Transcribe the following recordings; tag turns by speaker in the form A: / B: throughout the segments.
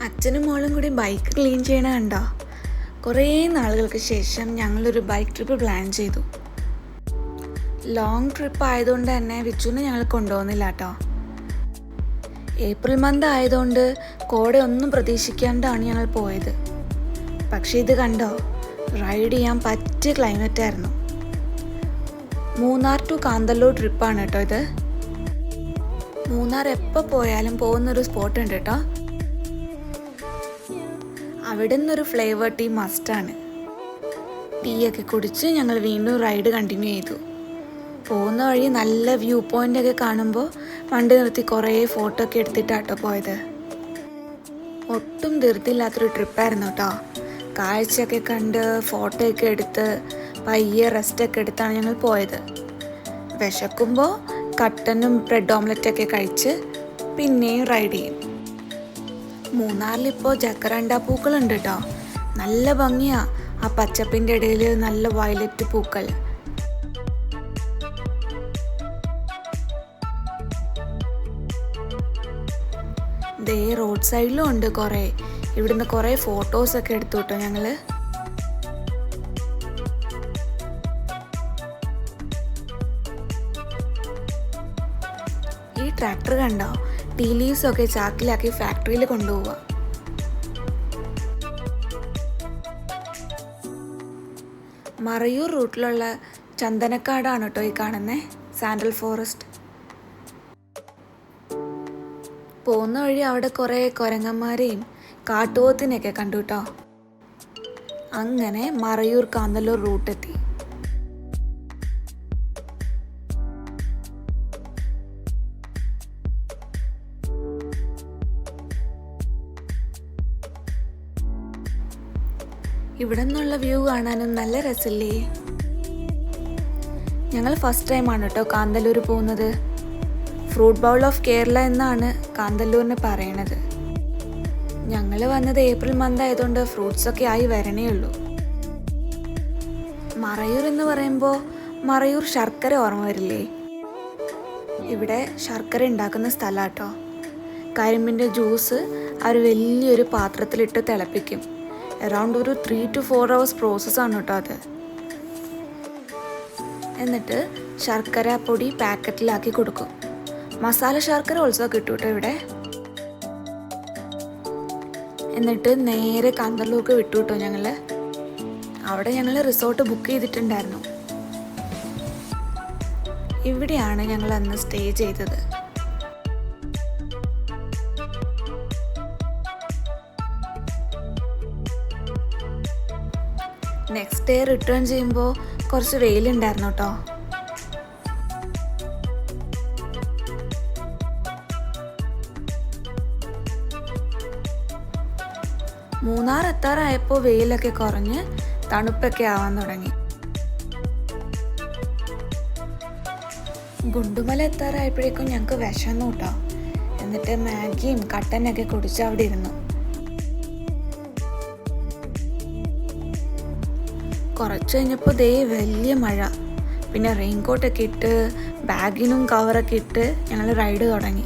A: അച്ഛനും മോളും കൂടി ബൈക്ക് ക്ലീൻ ചെയ്യണ കണ്ടോ? കുറേ നാളുകൾക്ക് ശേഷം ഞങ്ങളൊരു ബൈക്ക് ട്രിപ്പ് പ്ലാൻ ചെയ്തു. ലോങ് ട്രിപ്പ് ആയതുകൊണ്ട് തന്നെ വിച്ചുവിനെ ഞങ്ങൾ കൊണ്ടുപോകുന്നില്ല കേട്ടോ. ഏപ്രിൽ മന്ത് ആയതുകൊണ്ട് കോടയൊന്നും പ്രതീക്ഷിക്കാണ്ടാണ് ഞങ്ങൾ പോയത്. പക്ഷേ ഇത് കണ്ടോ, റൈഡ് ചെയ്യാൻ പറ്റിയ ക്ലൈമറ്റ് ആയിരുന്നു. മൂന്നാർ ടു കാന്തല്ലൂർ ട്രിപ്പാണ് കേട്ടോ ഇത്. മൂന്നാർ എപ്പോൾ പോയാലും പോകുന്നൊരു സ്പോട്ട് ഉണ്ട് കേട്ടോ. അവിടെ നിന്നൊരു ഫ്ലേവർ ടീ മസ്റ്റാണ്. ടീയൊക്കെ കുടിച്ച് ഞങ്ങൾ വീണ്ടും റൈഡ് കണ്ടിന്യൂ ചെയ്തു. പോകുന്ന വഴി നല്ല വ്യൂ പോയിൻ്റൊക്കെ കാണുമ്പോൾ വണ്ടി നിർത്തി കുറേ ഫോട്ടോ ഒക്കെ എടുത്തിട്ടാട്ടോ പോയത്. ഒട്ടും ധൃതിയില്ലാത്തൊരു ട്രിപ്പായിരുന്നു കേട്ടോ. കാഴ്ചയൊക്കെ കണ്ട് ഫോട്ടോ ഒക്കെ എടുത്ത് പയ്യെ റെസ്റ്റൊക്കെ എടുത്താണ് ഞങ്ങൾ പോയത്. വിശക്കുമ്പോൾ കട്ടനും ബ്രെഡ് ഓംലെറ്റൊക്കെ കഴിച്ച് പിന്നെയും റൈഡ് ചെയ്യും. മൂന്നാറിലിപ്പോൾ ജക്കറണ്ട പൂക്കളുണ്ട് കേട്ടോ. നല്ല ഭംഗിയാ ആ പച്ചപ്പിൻ്റെ ഇടയിൽ നല്ല വയലറ്റ് പൂക്കൾ. ദേ റോഡ് സൈഡിലും ഉണ്ട് കുറേ. ഇവിടുന്ന് കുറേ ഫോട്ടോസൊക്കെ എടുത്തു കേട്ടോ ഞങ്ങൾ. ഈ ട്രാക്ടർ കണ്ടോ, ടീ ലീവ്സൊക്കെ ചാക്കിലാക്കി ഫാക്ടറിയിൽ കൊണ്ടുപോവുക. മറയൂർ റൂട്ടിലുള്ള ചന്ദനക്കാടാണ് കേട്ടോ ഈ കാണുന്നത്, സാൻഡൽ ഫോറസ്റ്റ്. പോകുന്ന വഴി അവിടെ കുറേ കുരങ്ങന്മാരെയും കാട്ടുപോത്തിനെയൊക്കെ കണ്ടു കേട്ടോ. അങ്ങനെ മറയൂർ കാന്തല്ലൂർ റൂട്ടെത്തി. ഇവിടെ നിന്നുള്ള വ്യൂ കാണാനും നല്ല രസമില്ലേ. ഞങ്ങൾ ഫസ്റ്റ് ടൈമാണ് കേട്ടോ കാന്തല്ലൂർ പോകുന്നത്. ഫ്രൂട്ട് ബൗൾ ഓഫ് കേരള എന്നാണ് കാന്തല്ലൂരിനെ പറയണത്. ഞങ്ങൾ വന്നത് ഏപ്രിൽ മന്ത് ആയതുകൊണ്ട് ഫ്രൂട്ട്സൊക്കെ ആയി വരണേ ഉള്ളൂ. മറയൂർ എന്ന് പറയുമ്പോൾ മറയൂർ ശർക്കര ഓർമ്മ വരില്ലേ? ഇവിടെ ശർക്കര ഉണ്ടാക്കുന്ന സ്ഥലം കേട്ടോ. കരിമ്പിൻ്റെ ജ്യൂസ് അവർ വലിയൊരു പാത്രത്തിലിട്ട് തിളപ്പിക്കും. അറൗണ്ട് ഒരു 3 to 4 hours പ്രോസസ്സാണ് കേട്ടോ അത്. എന്നിട്ട് ശർക്കര പൊടി പാക്കറ്റിലാക്കി കൊടുക്കും. മസാല ശർക്കര ഓൾസോ കിട്ടും കേട്ടോ ഇവിടെ. എന്നിട്ട് നേരെ കാന്തല്ലൂർക്ക് വിട്ടു കേട്ടോ ഞങ്ങൾ. അവിടെ ഞങ്ങൾ റിസോർട്ട് ബുക്ക് ചെയ്തിട്ടുണ്ടായിരുന്നു. ഇവിടെയാണ് ഞങ്ങൾ അന്ന് സ്റ്റേ ചെയ്തത്. നെക്സ്റ്റ് ഡേ റിട്ടേൺ ചെയ്യുമ്പോൾ കുറച്ച് വെയിലുണ്ടായിരുന്നു കേട്ടോ. മൂന്നാർ എത്താറായപ്പോൾ വെയിലൊക്കെ കുറഞ്ഞ് തണുപ്പൊക്കെ ആവാൻ തുടങ്ങി. ഗുണ്ടുമല എത്താറായപ്പോഴേക്കും ഞങ്ങൾക്ക് വിശന്നു കേട്ടോ. എന്നിട്ട് മാഗിയും കട്ടനൊക്കെ കുടിച്ച് അവിടെ ഇരുന്നു. കുറച്ച് കഴിഞ്ഞപ്പോൾ ദേ വലിയ മഴ. പിന്നെ റെയിൻകോട്ടൊക്കെ ഇട്ട് ബാഗിനും കവറൊക്കെ ഇട്ട് ഞങ്ങൾ റൈഡ് തുടങ്ങി.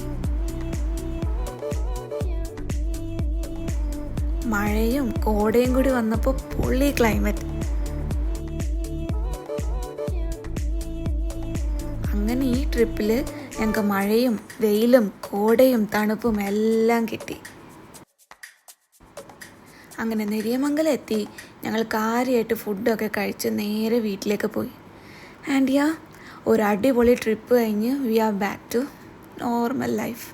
A: മഴയും കോടയും കൂടി വന്നപ്പോൾ പൊള്ളി ക്ലൈമറ്റ്. അങ്ങനെ ഈ ട്രിപ്പിൽ ഞങ്ങൾക്ക് മഴയും വെയിലും കോടയും തണുപ്പും എല്ലാം കിട്ടി. അങ്ങനെ നെരിയമംഗലം എത്തി ഞങ്ങൾ കാര്യമായിട്ട് ഫുഡൊക്കെ കഴിച്ച് നേരെ വീട്ടിലേക്ക് പോയി. ആൻഡ് യാ, ഒരു അടിപൊളി ട്രിപ്പ് കഴിഞ്ഞ് we are back to normal life.